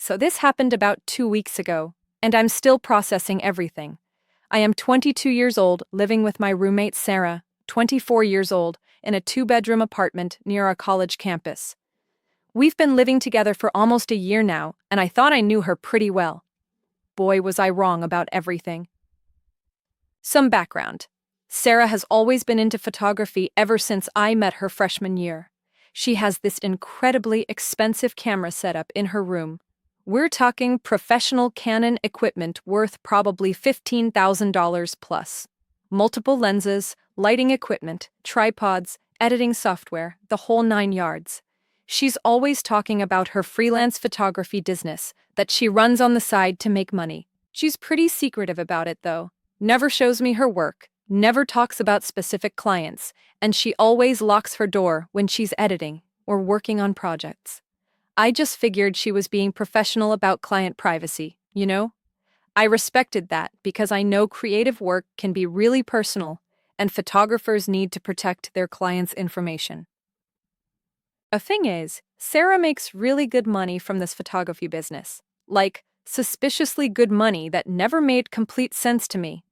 So this happened about 2 weeks ago, and I'm still processing everything. I am 22 years old, living with my roommate Sarah, 24 years old, in a 2-bedroom apartment near our college campus. We've been living together for almost a year now, and I thought I knew her pretty well. Boy, was I wrong about everything. Some background. Sarah has always been into photography ever since I met her freshman year. She has this incredibly expensive camera setup in her room. We're talking professional Canon equipment worth probably $15,000 plus. Multiple lenses, lighting equipment, tripods, editing software, the whole 9 yards. She's always talking about her freelance photography business that she runs on the side to make money. She's pretty secretive about it though. Never shows me her work, never talks about specific clients, and she always locks her door when she's editing or working on projects. I just figured she was being professional about client privacy, you know? I respected that because I know creative work can be really personal, and photographers need to protect their clients' information. The thing is, Sarah makes really good money from this photography business. Like, suspiciously good money that never made complete sense to me.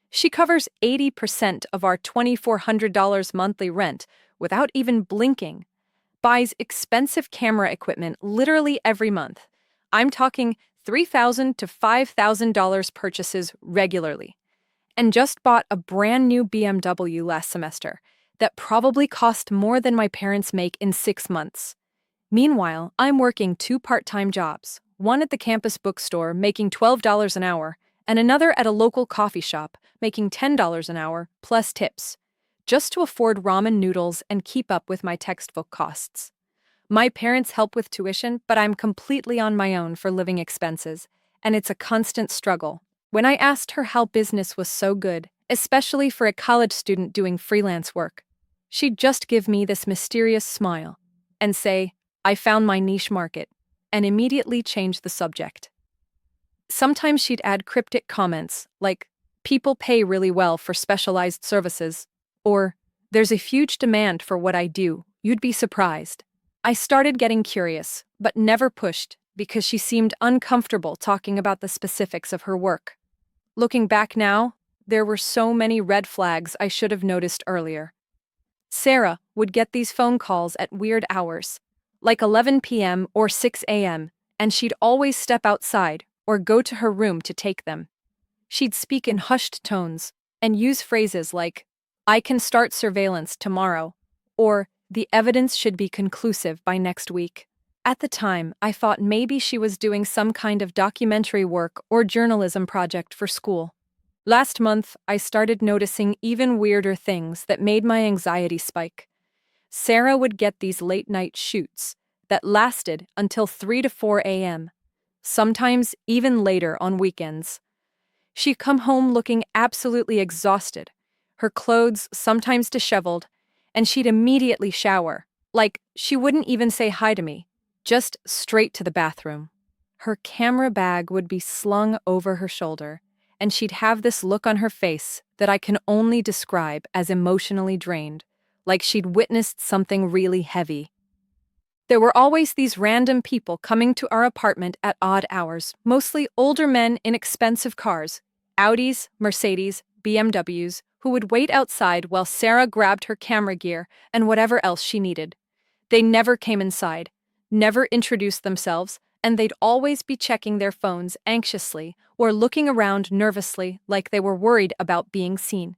She covers 80% of our $2,400 monthly rent without even blinking. Buys expensive camera equipment literally every month. I'm talking $3,000 to $5,000 purchases regularly. And just bought a brand new BMW last semester that probably cost more than my parents make in 6 months. Meanwhile, I'm working 2 part-time jobs, one at the campus bookstore making $12 an hour, and another at a local coffee shop making $10 an hour plus tips, just to afford ramen noodles and keep up with my textbook costs. My parents help with tuition, but I'm completely on my own for living expenses, and it's a constant struggle. When I asked her how business was so good, especially for a college student doing freelance work, she'd just give me this mysterious smile and say, "I found my niche market," and immediately change the subject. Sometimes she'd add cryptic comments like, "People pay really well for specialized services," or, "There's a huge demand for what I do, you'd be surprised." I started getting curious, but never pushed because she seemed uncomfortable talking about the specifics of her work. Looking back now, there were so many red flags I should have noticed earlier. Sarah would get these phone calls at weird hours, like 11 p.m. or 6 a.m., and she'd always step outside or go to her room to take them. She'd speak in hushed tones and use phrases like, "I can start surveillance tomorrow," or "The evidence should be conclusive by next week." At the time, I thought maybe she was doing some kind of documentary work or journalism project for school. Last month, I started noticing even weirder things that made my anxiety spike. Sarah would get these late-night shoots that lasted until 3 to 4 a.m., sometimes even later on weekends. She'd come home looking absolutely exhausted, her clothes sometimes disheveled, and she'd immediately shower. Like, she wouldn't even say hi to me, just straight to the bathroom. Her camera bag would be slung over her shoulder, and she'd have this look on her face that I can only describe as emotionally drained, like she'd witnessed something really heavy. There were always these random people coming to our apartment at odd hours, mostly older men in expensive cars, Audis, Mercedes, BMWs, who would wait outside while Sarah grabbed her camera gear and whatever else she needed. They never came inside, never introduced themselves, and they'd always be checking their phones anxiously or looking around nervously like they were worried about being seen.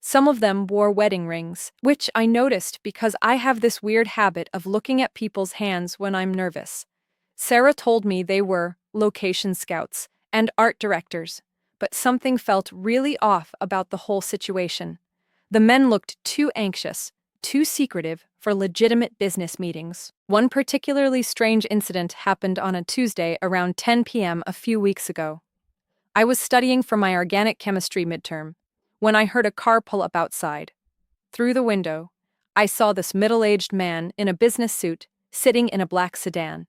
Some of them wore wedding rings, which I noticed because I have this weird habit of looking at people's hands when I'm nervous. Sarah told me they were location scouts and art directors, but something felt really off about the whole situation. The men looked too anxious, too secretive for legitimate business meetings. One particularly strange incident happened on a Tuesday around 10 p.m. a few weeks ago. I was studying for my organic chemistry midterm when I heard a car pull up outside. Through the window, I saw this middle-aged man in a business suit sitting in a black sedan,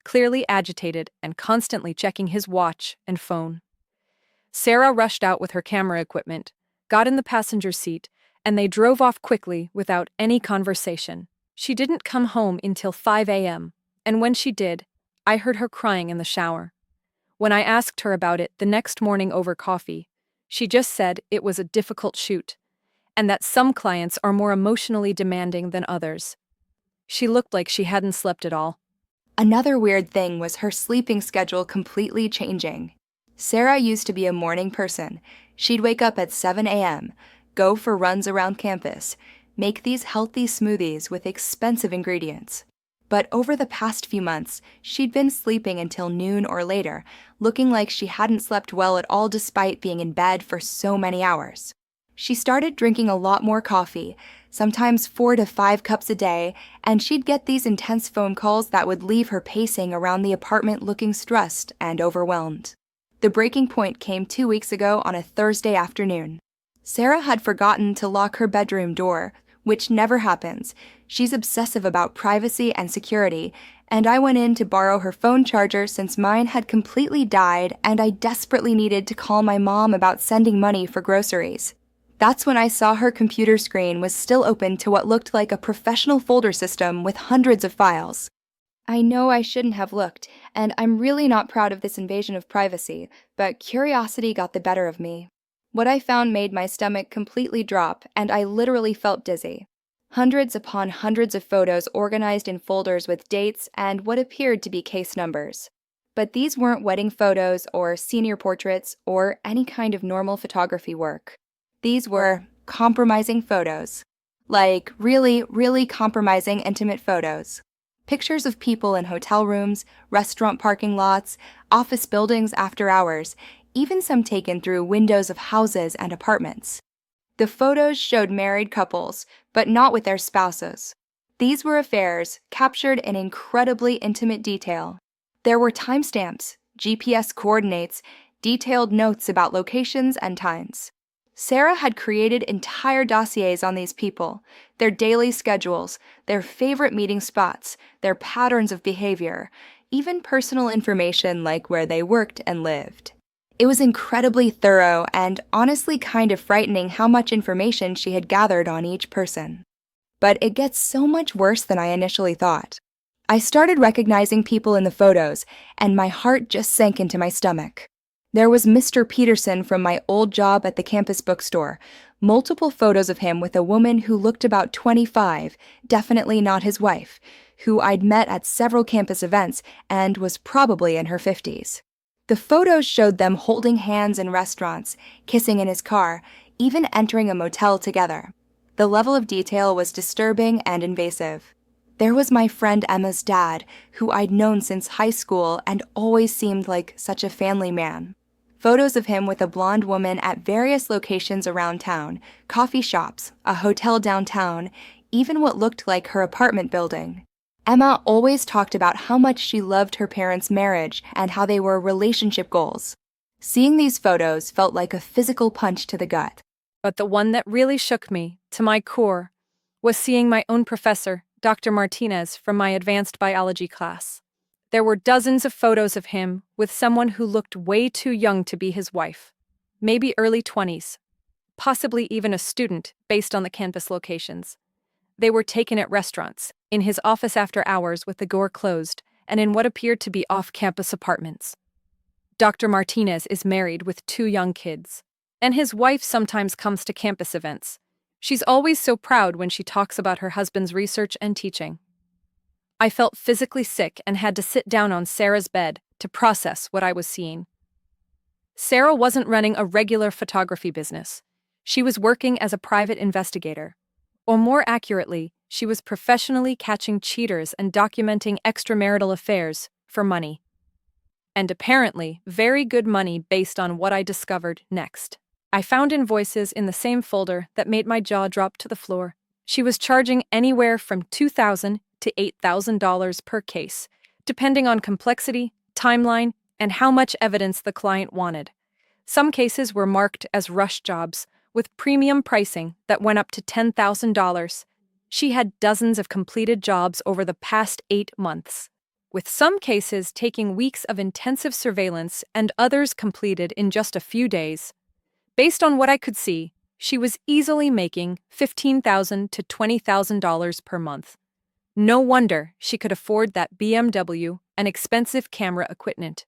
clearly agitated and constantly checking his watch and phone. Sarah rushed out with her camera equipment, got in the passenger seat, and they drove off quickly without any conversation. She didn't come home until 5 a.m., and when she did, I heard her crying in the shower. When I asked her about it the next morning over coffee, she just said it was a difficult shoot, and that some clients are more emotionally demanding than others. She looked like she hadn't slept at all. Another weird thing was her sleeping schedule completely changing. Sarah used to be a morning person. She'd wake up at 7 a.m., go for runs around campus, make these healthy smoothies with expensive ingredients. But over the past few months, she'd been sleeping until noon or later, looking like she hadn't slept well at all despite being in bed for so many hours. She started drinking a lot more coffee, sometimes 4 to 5 cups a day, and she'd get these intense phone calls that would leave her pacing around the apartment looking stressed and overwhelmed. The breaking point came 2 weeks ago on a Thursday afternoon. Sarah had forgotten to lock her bedroom door, which never happens. She's obsessive about privacy and security, and I went in to borrow her phone charger since mine had completely died and I desperately needed to call my mom about sending money for groceries. That's when I saw her computer screen was still open to what looked like a professional folder system with hundreds of files. I know I shouldn't have looked, and I'm really not proud of this invasion of privacy, but curiosity got the better of me. What I found made my stomach completely drop, and I literally felt dizzy. Hundreds upon hundreds of photos organized in folders with dates and what appeared to be case numbers. But these weren't wedding photos or senior portraits or any kind of normal photography work. These were compromising photos. Like really, really compromising intimate photos. Pictures of people in hotel rooms, restaurant parking lots, office buildings after hours, even some taken through windows of houses and apartments. The photos showed married couples, but not with their spouses. These were affairs captured in incredibly intimate detail. There were timestamps, GPS coordinates, detailed notes about locations and times. Sarah had created entire dossiers on these people, their daily schedules, their favorite meeting spots, their patterns of behavior, even personal information like where they worked and lived. It was incredibly thorough and honestly kind of frightening how much information she had gathered on each person. But it gets so much worse than I initially thought. I started recognizing people in the photos, and my heart just sank into my stomach. There was Mr. Peterson from my old job at the campus bookstore, multiple photos of him with a woman who looked about 25, definitely not his wife, who I'd met at several campus events and was probably in her 50s. The photos showed them holding hands in restaurants, kissing in his car, even entering a motel together. The level of detail was disturbing and invasive. There was my friend Emma's dad, who I'd known since high school and always seemed like such a family man. Photos of him with a blonde woman at various locations around town, coffee shops, a hotel downtown, even what looked like her apartment building. Emma always talked about how much she loved her parents' marriage and how they were relationship goals. Seeing these photos felt like a physical punch to the gut. But the one that really shook me, to my core, was seeing my own professor, Dr. Martinez, from my advanced biology class. There were dozens of photos of him with someone who looked way too young to be his wife, maybe early 20s, possibly even a student based on the campus locations. They were taken at restaurants, in his office after hours with the door closed, and in what appeared to be off-campus apartments. Dr. Martinez is married with 2 young kids, and his wife sometimes comes to campus events. She's always so proud when she talks about her husband's research and teaching. I felt physically sick and had to sit down on Sarah's bed to process what I was seeing. Sarah wasn't running a regular photography business. She was working as a private investigator. Or more accurately, she was professionally catching cheaters and documenting extramarital affairs for money. And apparently, very good money based on what I discovered next. I found invoices in the same folder that made my jaw drop to the floor. She was charging anywhere from $2,000 to $8,000 per case, depending on complexity, timeline, and how much evidence the client wanted. Some cases were marked as rush jobs, with premium pricing that went up to $10,000. She had dozens of completed jobs over the past 8 months, with some cases taking weeks of intensive surveillance and others completed in just a few days. Based on what I could see, she was easily making $15,000 to $20,000 per month. No wonder she could afford that BMW and expensive camera equipment.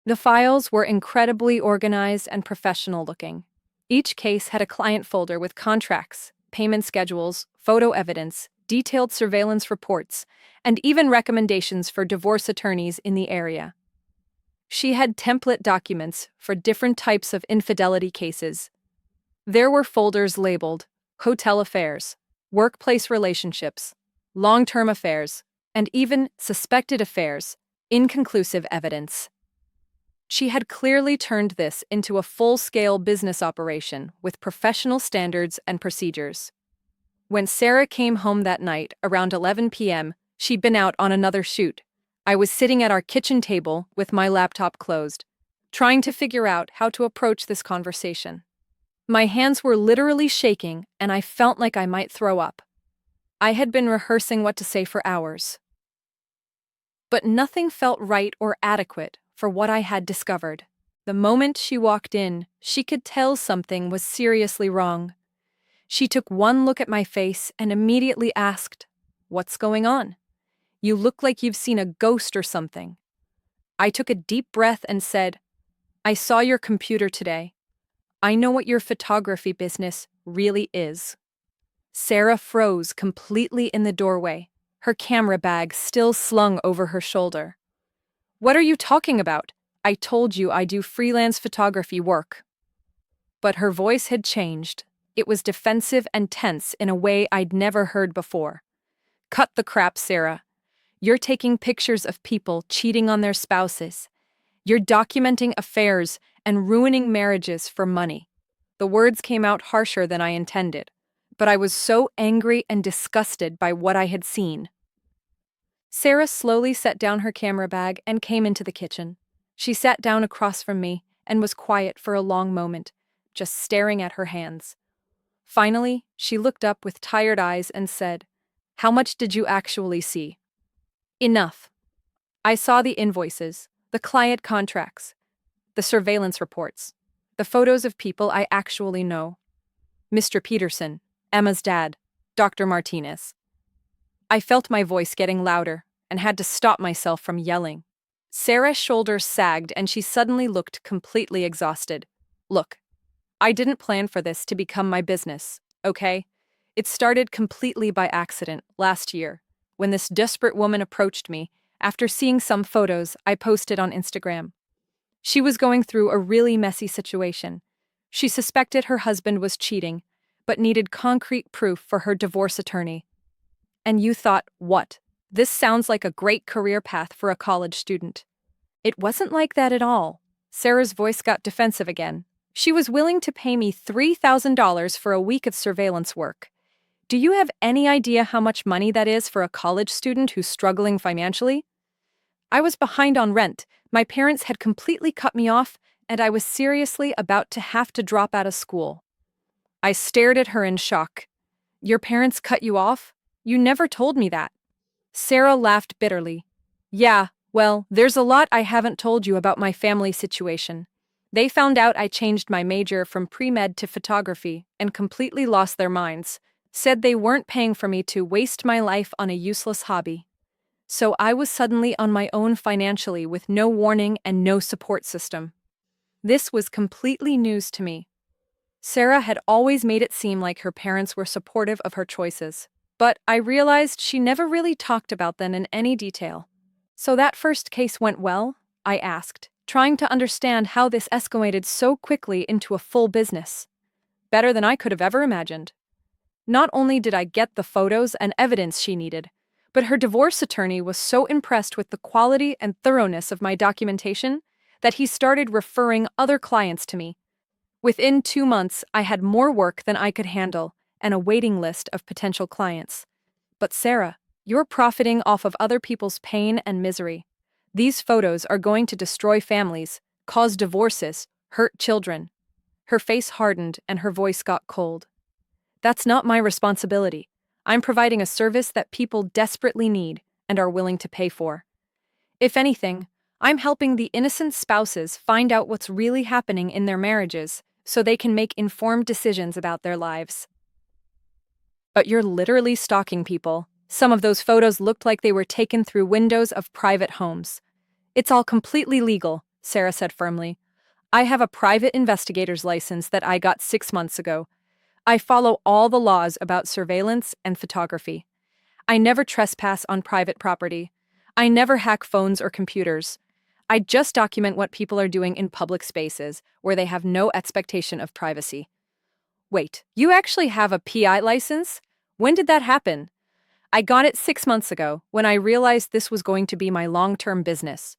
The files were incredibly organized and professional looking. Each case had a client folder with contracts, payment schedules, photo evidence, detailed surveillance reports, and even recommendations for divorce attorneys in the area. She had template documents for different types of infidelity cases. There were folders labeled hotel affairs, workplace relationships, long-term affairs, and even suspected affairs, inconclusive evidence. She had clearly turned this into a full-scale business operation with professional standards and procedures. When Sarah came home that night around 11 p.m., she'd been out on another shoot. I was sitting at our kitchen table with my laptop closed, trying to figure out how to approach this conversation. My hands were literally shaking, and I felt like I might throw up. I had been rehearsing what to say for hours. But nothing felt right or adequate for what I had discovered. The moment she walked in, she could tell something was seriously wrong. She took one look at my face and immediately asked, "What's going on? You look like you've seen a ghost or something." I took a deep breath and said, "I saw your computer today. I know what your photography business really is." Sarah froze completely in the doorway, her camera bag still slung over her shoulder. "What are you talking about? I told you I do freelance photography work." But her voice had changed. It was defensive and tense in a way I'd never heard before. "Cut the crap, Sarah. You're taking pictures of people cheating on their spouses. You're documenting affairs and ruining marriages for money." The words came out harsher than I intended, but I was so angry and disgusted by what I had seen. Sarah slowly set down her camera bag and came into the kitchen. She sat down across from me and was quiet for a long moment, just staring at her hands. Finally, she looked up with tired eyes and said, "How much did you actually see?" "Enough. I saw the invoices, the client contracts, the surveillance reports, the photos of people I actually know. Mr. Peterson, Emma's dad, Dr. Martinez." I felt my voice getting louder and had to stop myself from yelling. Sarah's shoulders sagged and she suddenly looked completely exhausted. "Look, I didn't plan for this to become my business, okay? It started completely by accident last year, when this desperate woman approached me after seeing some photos I posted on Instagram. She was going through a really messy situation. She suspected her husband was cheating, but needed concrete proof for her divorce attorney. And you thought, what? This sounds like a great career path for a college student. It wasn't like that at all." Sarah's voice got defensive again. "She was willing to pay me $3,000 for a week of surveillance work. Do you have any idea how much money that is for a college student who's struggling financially? I was behind on rent, my parents had completely cut me off, and I was seriously about to have to drop out of school." I stared at her in shock. "Your parents cut you off? You never told me that." Sarah laughed bitterly. "Yeah, well, there's a lot I haven't told you about my family situation. They found out I changed my major from pre-med to photography and completely lost their minds, said they weren't paying for me to waste my life on a useless hobby. So I was suddenly on my own financially with no warning and no support system. This was completely news to me." Sarah had always made it seem like her parents were supportive of her choices, but I realized she never really talked about them in any detail. "So that first case went well?" I asked, trying to understand how this escalated so quickly into a full business. "Better than I could have ever imagined. Not only did I get the photos and evidence she needed, but her divorce attorney was so impressed with the quality and thoroughness of my documentation that he started referring other clients to me. Within 2 months, I had more work than I could handle and a waiting list of potential clients. But Sarah, you're profiting off of other people's pain and misery. These photos are going to destroy families, cause divorces, hurt children." Her face hardened and her voice got cold. "That's not my responsibility. I'm providing a service that people desperately need and are willing to pay for. If anything, I'm helping the innocent spouses find out what's really happening in their marriages so they can make informed decisions about their lives." "But you're literally stalking people. Some of those photos looked like they were taken through windows of private homes. It's all completely legal, Sarah said firmly. I have a private investigator's license that I got 6 months ago. I follow all the laws about surveillance and photography. I never trespass on private property. I never hack phones or computers. I just document what people are doing in public spaces where they have no expectation of privacy. Wait, you actually have a PI license? When did that happen? I got it 6 months ago when I realized this was going to be my long-term business.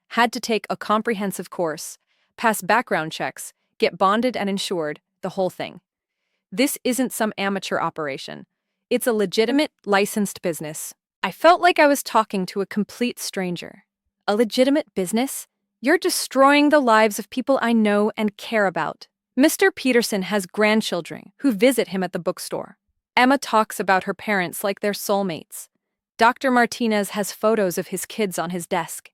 Had to take a comprehensive course, pass background checks, get bonded and insured, the whole thing. This isn't some amateur operation. It's a legitimate, licensed business. I felt like I was talking to a complete stranger. A legitimate business? You're destroying the lives of people I know and care about. Mr. Peterson has grandchildren who visit him at the bookstore. Emma talks about her parents like they're soulmates. Dr. Martinez has photos of his kids on his desk.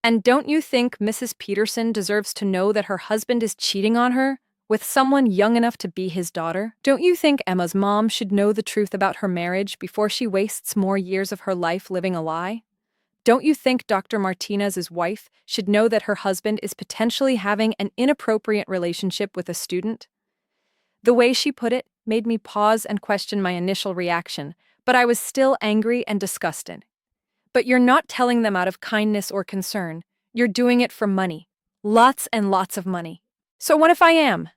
And don't you think Mrs. Peterson deserves to know that her husband is cheating on her with someone young enough to be his daughter? Don't you think Emma's mom should know the truth about her marriage before she wastes more years of her life living a lie? Don't you think Dr. Martinez's wife should know that her husband is potentially having an inappropriate relationship with a student? The way she put it made me pause and question my initial reaction, but I was still angry and disgusted. But you're not telling them out of kindness or concern. You're doing it for money. Lots and lots of money. So what if I am?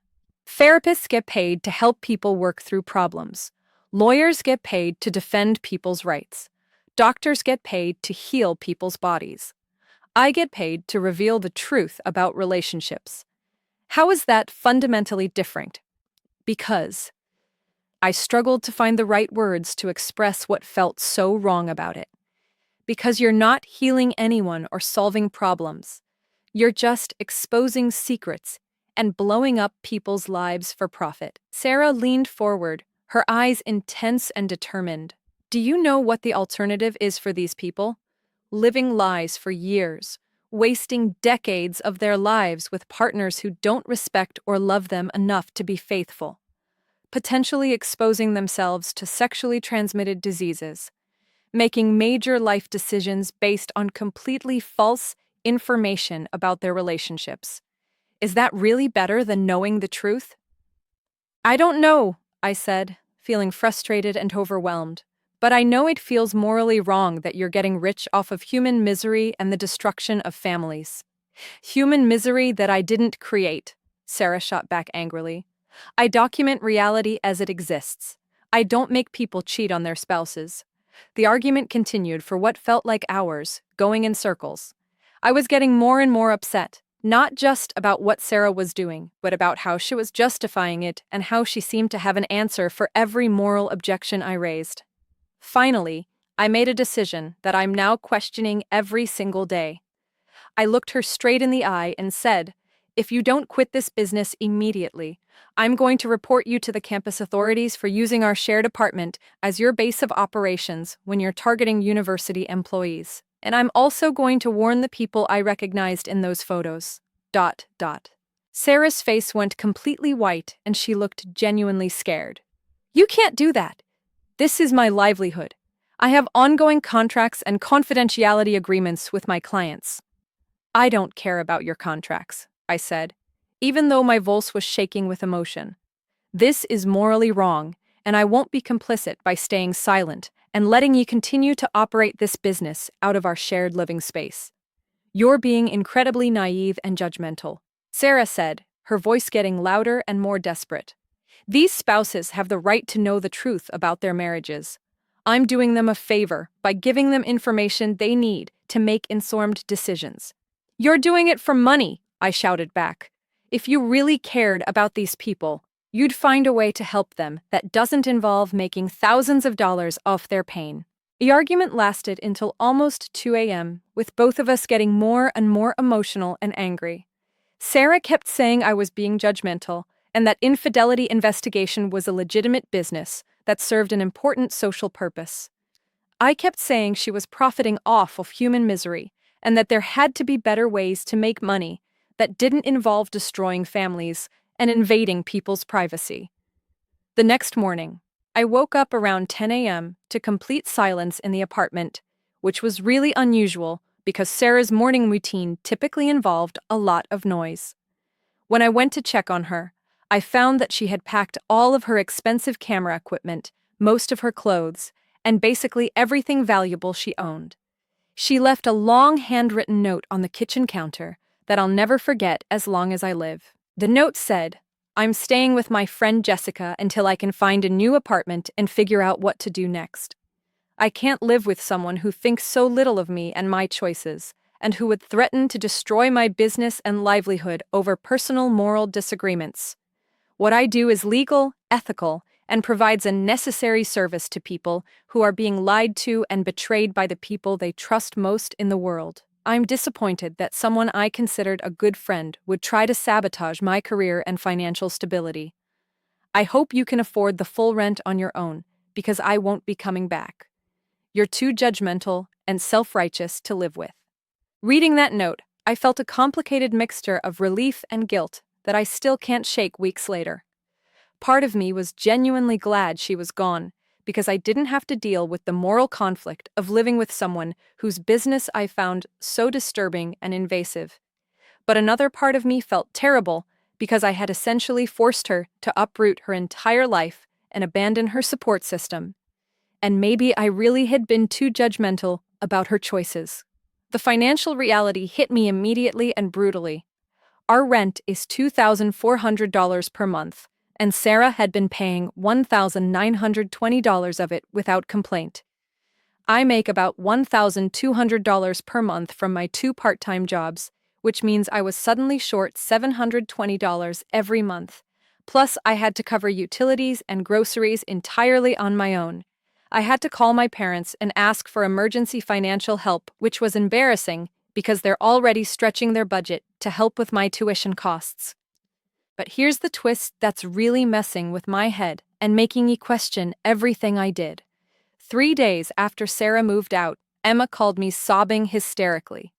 Therapists get paid to help people work through problems. Lawyers get paid to defend people's rights. Doctors get paid to heal people's bodies. I get paid to reveal the truth about relationships. How is that fundamentally different? Because I struggled to find the right words to express what felt so wrong about it. Because you're not healing anyone or solving problems. You're just exposing secrets and blowing up people's lives for profit. Sarah leaned forward, her eyes intense and determined. Do you know what the alternative is for these people? Living lies for years, wasting decades of their lives with partners who don't respect or love them enough to be faithful. Potentially exposing themselves to sexually transmitted diseases. Making major life decisions based on completely false information about their relationships. Is that really better than knowing the truth? I don't know, I said, feeling frustrated and overwhelmed. But I know it feels morally wrong that you're getting rich off of human misery and the destruction of families. Human misery that I didn't create, Sarah shot back angrily. I document reality as it exists. I don't make people cheat on their spouses. The argument continued for what felt like hours, going in circles. I was getting more and more upset, not just about what Sarah was doing, but about how she was justifying it and how she seemed to have an answer for every moral objection I raised. Finally, I made a decision that I'm now questioning every single day. I looked her straight in the eye and said, if you don't quit this business immediately, I'm going to report you to the campus authorities for using our shared apartment as your base of operations when you're targeting university employees. And I'm also going to warn the people I recognized in those photos. ... Sarah's face went completely white and she looked genuinely scared. You can't do that. This is my livelihood. I have ongoing contracts and confidentiality agreements with my clients. I don't care about your contracts, I said, even though my voice was shaking with emotion. This is morally wrong, and I won't be complicit by staying silent and letting you continue to operate this business out of our shared living space. You're being incredibly naive and judgmental, Sarah said, her voice getting louder and more desperate. These spouses have the right to know the truth about their marriages. I'm doing them a favor by giving them information they need to make informed decisions. You're doing it for money, I shouted back. If you really cared about these people, you'd find a way to help them that doesn't involve making thousands of dollars off their pain. The argument lasted until almost 2 a.m., with both of us getting more and more emotional and angry. Sarah kept saying I was being judgmental, and that infidelity investigation was a legitimate business that served an important social purpose. I kept saying she was profiting off of human misery, and that there had to be better ways to make money that didn't involve destroying families and invading people's privacy. The next morning, I woke up around 10 a.m. to complete silence in the apartment, which was really unusual because Sarah's morning routine typically involved a lot of noise. When I went to check on her, I found that she had packed all of her expensive camera equipment, most of her clothes, and basically everything valuable she owned. She left a long handwritten note on the kitchen counter that I'll never forget as long as I live. The note said, "I'm staying with my friend Jessica until I can find a new apartment and figure out what to do next. I can't live with someone who thinks so little of me and my choices, and who would threaten to destroy my business and livelihood over personal moral disagreements. What I do is legal, ethical, and provides a necessary service to people who are being lied to and betrayed by the people they trust most in the world. I'm disappointed that someone I considered a good friend would try to sabotage my career and financial stability. I hope you can afford the full rent on your own, because I won't be coming back. You're too judgmental and self-righteous to live with." Reading that note, I felt a complicated mixture of relief and guilt that I still can't shake weeks later. Part of me was genuinely glad she was gone, because I didn't have to deal with the moral conflict of living with someone whose business I found so disturbing and invasive. But another part of me felt terrible because I had essentially forced her to uproot her entire life and abandon her support system. And maybe I really had been too judgmental about her choices. The financial reality hit me immediately and brutally. Our rent is $2,400 per month, and Sarah had been paying $1,920 of it without complaint. I make about $1,200 per month from my two part-time jobs, which means I was suddenly short $720 every month. Plus, I had to cover utilities and groceries entirely on my own. I had to call my parents and ask for emergency financial help, which was embarrassing because they're already stretching their budget to help with my tuition costs. But here's the twist that's really messing with my head and making me question everything I did. 3 days after Sarah moved out, Emma called me sobbing hysterically.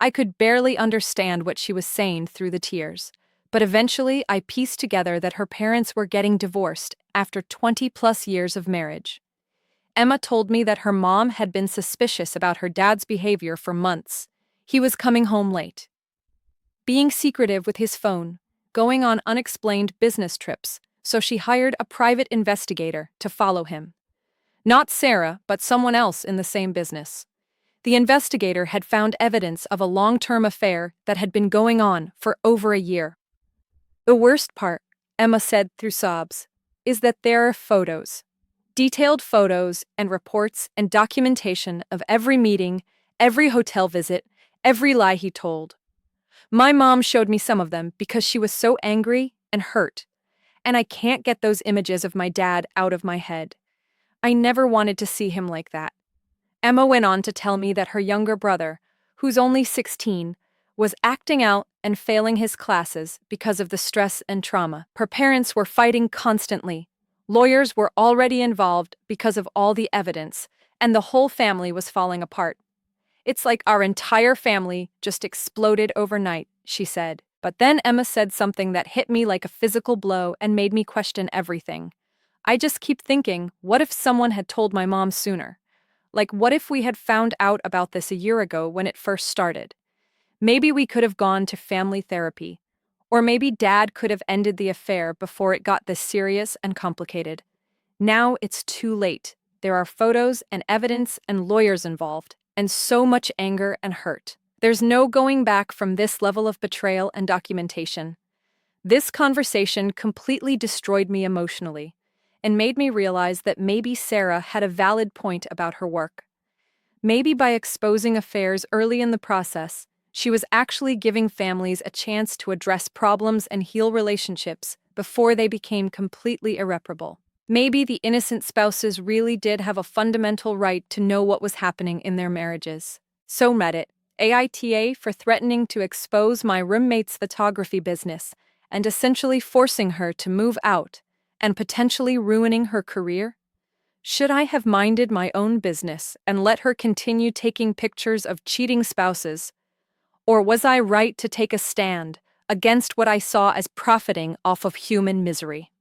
I could barely understand what she was saying through the tears, but eventually I pieced together that her parents were getting divorced after 20-plus years of marriage. Emma told me that her mom had been suspicious about her dad's behavior for months. He was coming home late, being secretive with his phone, going on unexplained business trips, so she hired a private investigator to follow him. Not Sarah, but someone else in the same business. The investigator had found evidence of a long-term affair that had been going on for over a year. The worst part, Emma said through sobs, is that there are photos. Detailed photos and reports and documentation of every meeting, every hotel visit, every lie he told. My mom showed me some of them because she was so angry and hurt, and I can't get those images of my dad out of my head. I never wanted to see him like that. Emma went on to tell me that her younger brother, who's only 16, was acting out and failing his classes because of the stress and trauma. Her parents were fighting constantly. Lawyers were already involved because of all the evidence, and the whole family was falling apart. "It's like our entire family just exploded overnight," she said. But then Emma said something that hit me like a physical blow and made me question everything. I just keep thinking, what if someone had told my mom sooner? Like, what if we had found out about this a year ago when it first started? Maybe we could have gone to family therapy. Or maybe Dad could have ended the affair before it got this serious and complicated. Now it's too late. There are photos and evidence and lawyers involved, and so much anger and hurt. There's no going back from this level of betrayal and documentation. This conversation completely destroyed me emotionally and made me realize that maybe Sarah had a valid point about her work. Maybe by exposing affairs early in the process, she was actually giving families a chance to address problems and heal relationships before they became completely irreparable. Maybe the innocent spouses really did have a fundamental right to know what was happening in their marriages. So Reddit, AITA for threatening to expose my roommate's photography business and essentially forcing her to move out and potentially ruining her career? Should I have minded my own business and let her continue taking pictures of cheating spouses? Or was I right to take a stand against what I saw as profiting off of human misery?